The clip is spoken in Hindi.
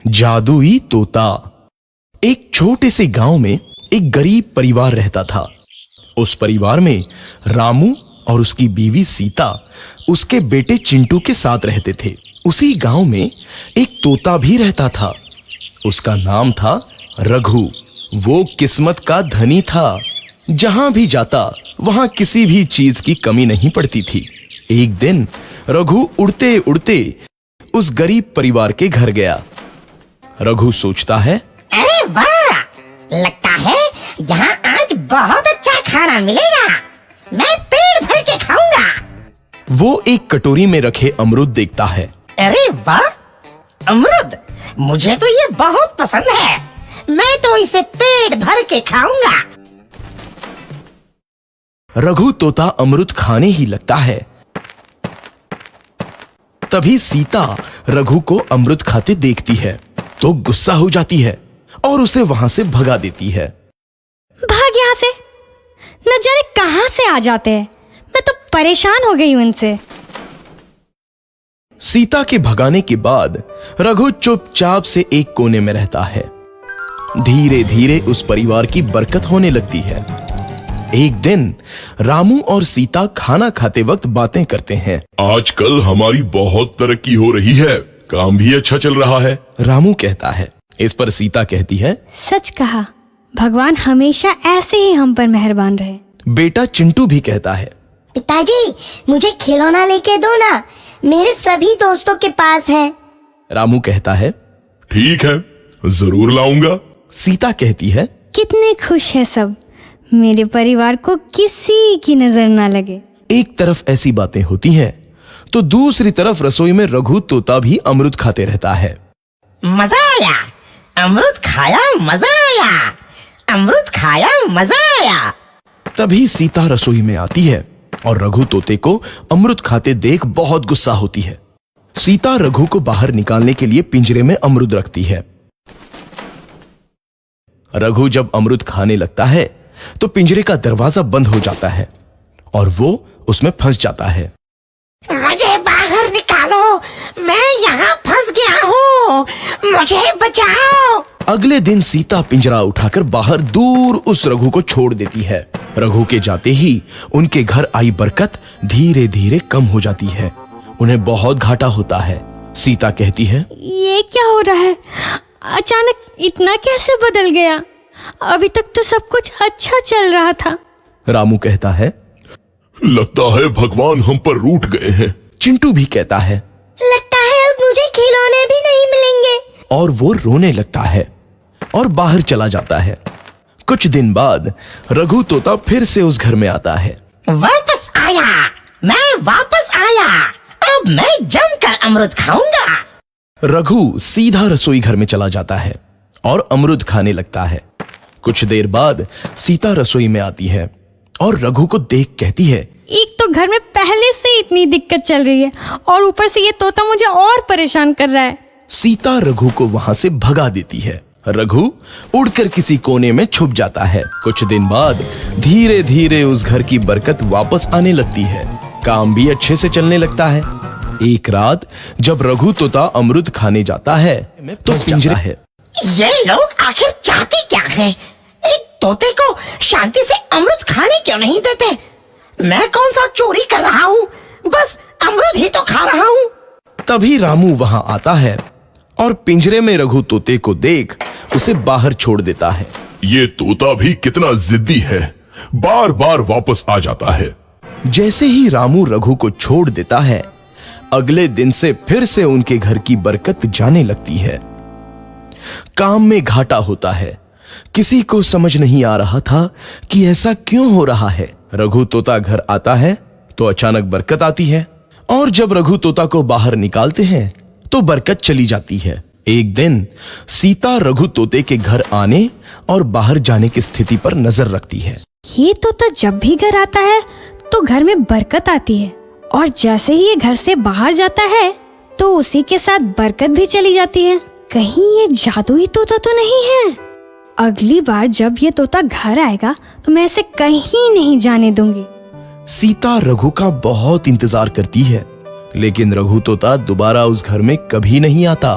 जादुई तोता। एक छोटे से गांव में एक गरीब परिवार रहता था। उस परिवार में रामू और उसकी बीवी सीता उसके बेटे चिंटू के साथ रहते थे। उसी गांव में एक तोता भी रहता था। उसका नाम था रघु। वो किस्मत का धनी था। जहां भी जाता वहां किसी भी चीज की कमी नहीं पड़ती थी। एक दिन रघु उड़ते उड़ते उस गरीब परिवार के घर गया। रघु सोचता है, अरे वाह, लगता है यहाँ आज बहुत अच्छा खाना मिलेगा। मैं पेट भर के खाऊंगा। वो एक कटोरी में रखे अमरूद देखता है। अरे वाह, अमरूद, मुझे तो ये बहुत पसंद है। मैं तो इसे पेट भर के खाऊंगा। रघु तोता अमरूद खाने ही लगता है। तभी सीता रघु को अमरूद खाते देखती है तो गुस्सा हो जाती है और उसे वहां से भगा देती है। भाग यहाँ से, न जाने कहां से आ जाते हैं। मैं तो परेशान हो गई हूं इनसे। सीता के भगाने के बाद रघु चुपचाप से एक कोने में रहता है। धीरे धीरे उस परिवार की बरकत होने लगती है। एक दिन रामू और सीता खाना खाते वक्त बातें करते हैं। आजकल हमारी बहुत तरक्की हो रही है, काम भी अच्छा चल रहा है। रामू कहता है। इस पर सीता कहती है, सच कहा, भगवान हमेशा ऐसे ही हम पर मेहरबान रहे। बेटा चिंटू भी कहता है, पिताजी, मुझे खिलौना लेके दो ना, मेरे सभी दोस्तों के पास है। रामू कहता है, ठीक है, जरूर लाऊंगा। सीता कहती है, कितने खुश है सब, मेरे परिवार को किसी की नजर ना लगे। एक तरफ ऐसी बातें होती हैं तो दूसरी तरफ रसोई में रघु तोता भी अमरूद खाते रहता है। मजा आया, अमरूद खाया, मजा आया, अमरूद खाया, मजा आया। तभी सीता रसोई में आती है और रघु तोते को अमरूद खाते देख बहुत गुस्सा होती है। सीता रघु को बाहर निकालने के लिए पिंजरे में अमरूद रखती है। रघु जब अमरूद खाने लगता है तो पिंजरे का दरवाजा बंद हो जाता है और वो उसमें फंस जाता है। मुझे बाहर निकालो, मैं यहाँ फंस गया हूँ, मुझे बचाओ। अगले दिन सीता पिंजरा उठाकर बाहर दूर उस रघु को छोड़ देती है। रघु के जाते ही उनके घर आई बरकत धीरे धीरे कम हो जाती है। उन्हें बहुत घाटा होता है। सीता कहती है, ये क्या हो रहा है, अचानक इतना कैसे बदल गया? अभी तक तो सब कुछ अच्छा चल रहा था। रामू कहता है, लगता है भगवान हम पर रूठ गए हैं। चिंटू भी कहता है, लगता है अब मुझे खिलौने भी नहीं मिलेंगे। और वो रोने लगता है और बाहर चला जाता है। कुछ दिन बाद रघु तोता फिर से उस घर में आता है। वापस आया, मैं वापस आया, अब मैं जमकर अमरूद खाऊंगा। रघु सीधा रसोई घर में चला जाता है और अमरूद खाने लगता है। कुछ देर बाद सीता रसोई में आती है और रघु को देख कहती है, एक तो घर में पहले से इतनी दिक्कत चल रही है और ऊपर से ये तोता मुझे और परेशान कर रहा है। सीता रघु को वहां से भगा देती है। रघु उड़कर किसी कोने में छुप जाता है। कुछ दिन बाद धीरे धीरे उस घर की बरकत वापस आने लगती है। काम भी अच्छे से चलने लगता है। एक रात जब रघु तोता अमरूद खाने जाता है तो पिंजरा है। ये लोग आखिर चाहते क्या हैं? एक तोते को शांति से अमरूद खाने क्यों नहीं देते? मैं कौन सा चोरी कर रहा हूँ? बस अमरूद ही तो खा रहा हूँ। तभी रामू वहां आता है और पिंजरे में रघु तोते को देख उसे बाहर छोड़ देता है। ये तोता भी कितना जिद्दी है, बार बार वापस आ जाता है। जैसे ही रामू रघु को छोड़ देता है, अगले दिन से फिर से उनके घर की बरकत जाने लगती है। काम में घाटा होता है। किसी को समझ नहीं आ रहा था कि ऐसा क्यों हो रहा है। रघु तोता घर आता है तो अचानक बरकत आती है और जब रघु तोता को बाहर निकालते हैं तो बरकत चली जाती है। एक दिन सीता रघु तोते के घर आने और बाहर जाने की स्थिति पर नजर रखती है। ये तोता जब भी घर आता है तो घर में बरकत आती है और जैसे ही ये घर से बाहर जाता है तो उसी के साथ बरकत भी चली जाती है। कहीं ये जादुई तोता तो नहीं है? अगली बार जब ये तोता घर आएगा तो मैं इसे कहीं नहीं जाने दूंगी। सीता रघु का बहुत इंतजार करती है लेकिन रघु तोता दोबारा उस घर में कभी नहीं आता।